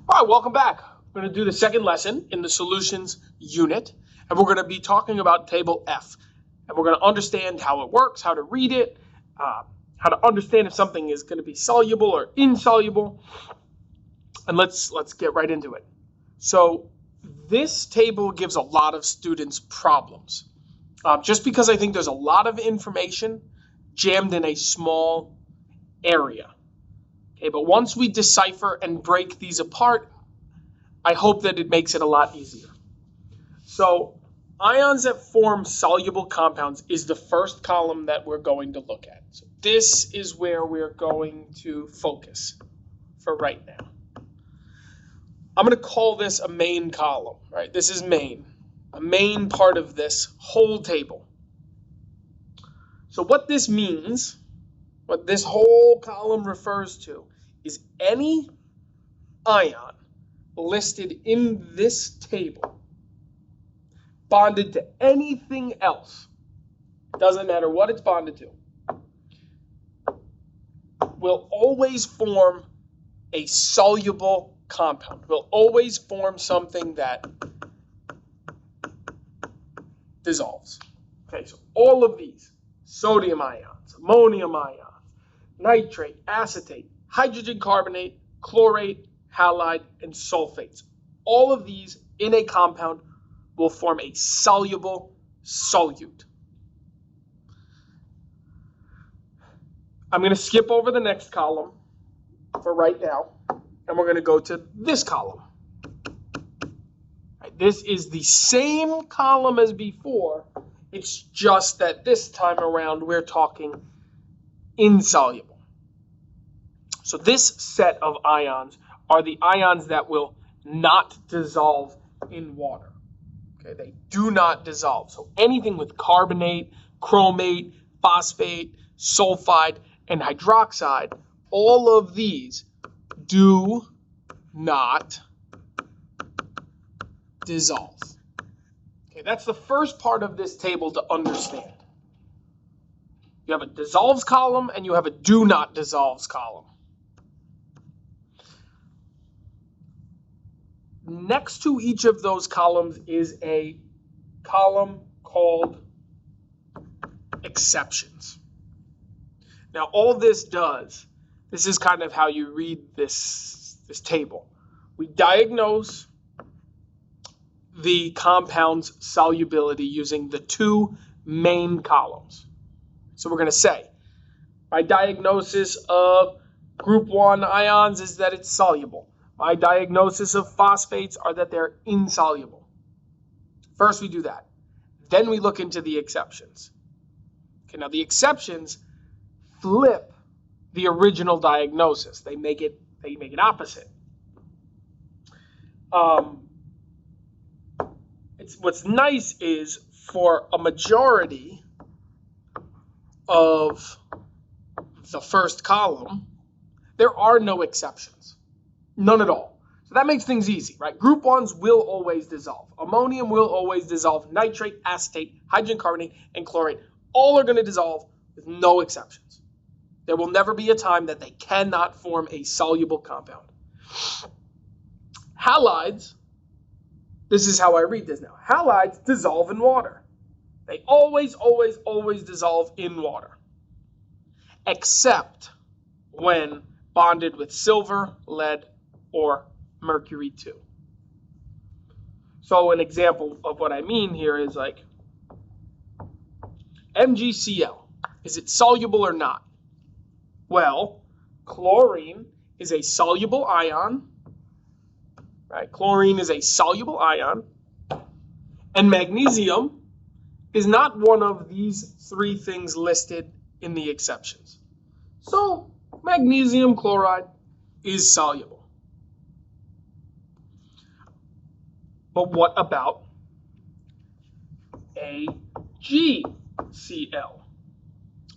All right, welcome back. We're going to do the second lesson in the solutions unit, and we're going to be talking about table F. And we're going to understand how it works, how to read it, how to understand if something is going to be soluble or insoluble. And let's get right into it. So this table gives a lot of students problems, just because I think there's a lot of information jammed in a small area. Okay, but once we decipher and break these apart, I hope that it makes it a lot easier. So ions that form soluble compounds is the first column that we're going to look at. So this is where we're going to focus for right now. I'm going to call this a main column, right? This is main, a main part of this whole table. So what this means, what this whole column refers to, is any ion listed in this table bonded to anything else, doesn't matter what it's bonded to, will always form a soluble compound, will always form something that dissolves. Okay, so all of these, sodium ions, ammonium ions, nitrate, acetate, hydrogen carbonate, chlorate, halide, and sulfates. All of these in a compound will form a soluble solute. I'm going to skip over the next column for right now, and we're going to go to this column. This is the same column as before. It's just that this time around we're talking insoluble. So this set of ions are the ions that will not dissolve in water. Okay, they do not dissolve. So anything with carbonate, chromate, phosphate, sulfide, and hydroxide, all of these do not dissolve. Okay, that's the first part of this table to understand. You have a dissolves column and you have a do not dissolves column. Next to each of those columns is a column called exceptions. Now, all this does, this is kind of how you read this table. We diagnose the compound's solubility using the two main columns. So we're going to say, my diagnosis of group 1 ions is that it's soluble. My diagnosis of phosphates are that they're insoluble. First we do that. Then we look into the exceptions. Okay, now the exceptions flip the original diagnosis. They make it opposite. What's nice is for a majority of the first column, there are no exceptions. None at all. So that makes things easy, right? Group 1s will always dissolve. Ammonium will always dissolve. Nitrate, acetate, hydrogen carbonate, and chlorate all are going to dissolve with no exceptions. There will never be a time that they cannot form a soluble compound. Halides, this is how I read this now. Halides dissolve in water. They always dissolve in water, except when bonded with silver, lead, or mercury 2. So an example of what I mean here is like MgCl. Is it soluble or not? Well, chlorine is a soluble ion, right? Chlorine is a soluble ion, and magnesium is not one of these three things listed in the exceptions. So magnesium chloride is soluble. But what about AgCl?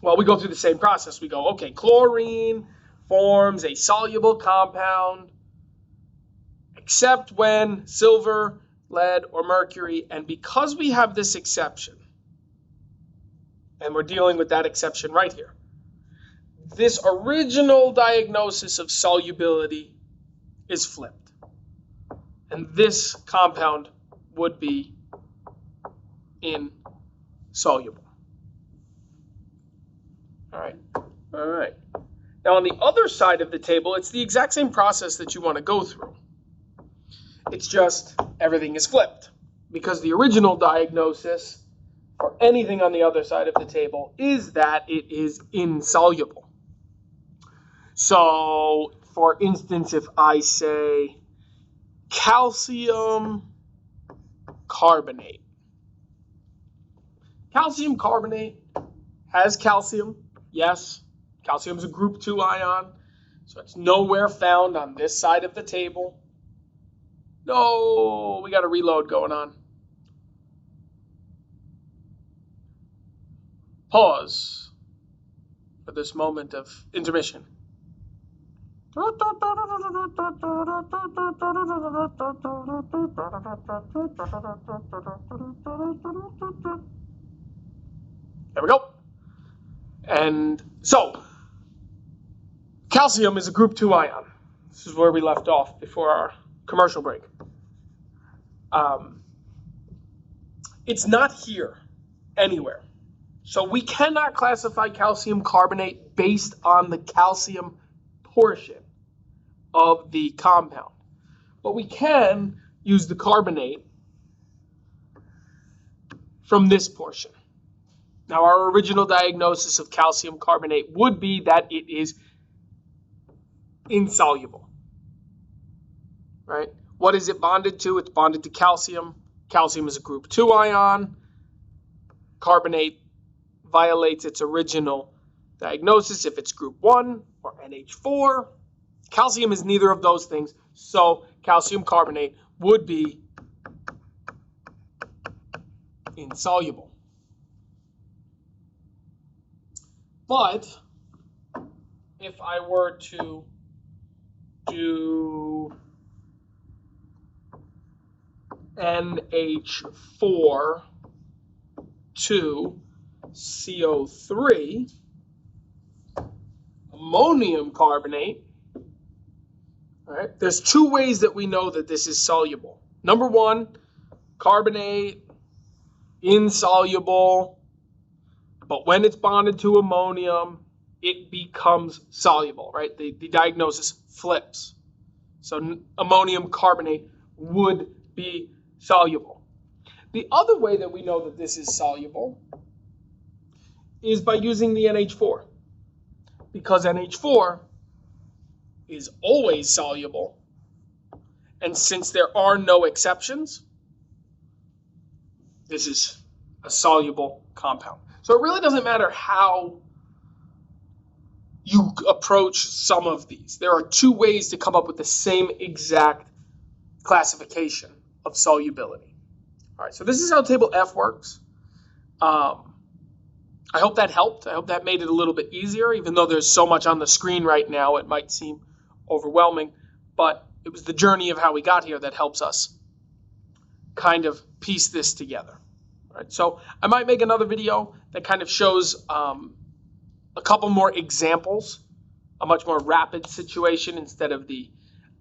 Well, we go through the same process. We go, okay, chlorine forms a soluble compound, except when silver, lead, or mercury. And because we have this exception, and we're dealing with that exception right here, this original diagnosis of solubility is flipped. and this compound would be insoluble. All right. All right. Now on the other side of the table, it's the exact same process that you want to go through. It's just everything is flipped because the original diagnosis for anything on the other side of the table is that it is insoluble. So, for instance, if I say calcium carbonate. Calcium carbonate has calcium, yes. Calcium is a group 2 ion, so it's nowhere found on this side of the table. No, we got a reload going on. Pause for this moment of intermission. There we go. And so, calcium is a group 2 ion. This is where we left off before our commercial break. It's not here anywhere. So we cannot classify calcium carbonate based on the calcium portion of the compound. But we can use the carbonate from this portion. Now, our original diagnosis of calcium carbonate would be that it is insoluble, right? What is it bonded to? It's bonded to calcium. Calcium is a group 2 ion. Carbonate violates its original diagnosis if it's group 1 or NH4. Calcium is neither of those things, so calcium carbonate would be insoluble. But if I were to do NH4 to CO3, ammonium carbonate, all right, there's two ways that we know that this is soluble. Number one, carbonate, insoluble, but when it's bonded to ammonium, it becomes soluble, right? The diagnosis flips. So ammonium carbonate would be soluble. The other way that we know that this is soluble is by using the NH4, because NH4 is always soluble, and since there are no exceptions, this is a soluble compound. So it really doesn't matter how you approach some of these. There are two ways to come up with the same exact classification of solubility. All right, so this is how table F works. I hope that helped. I hope that made it a little bit easier, even though there's so much on the screen right now, it might seem overwhelming, but it was the journey of how we got here that helps us kind of piece this together. All right, so I might make another video that kind of shows a couple more examples, a much more rapid situation instead of the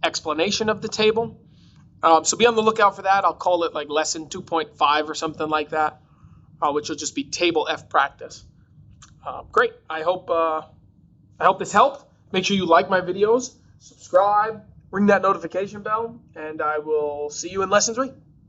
explanation of the table. So be on the lookout for that. I'll call it like lesson 2.5 or something like that, which will just be table F practice. Great. I hope this helped. Make sure you like my videos, subscribe, ring that notification bell, and I will see you in lesson 3.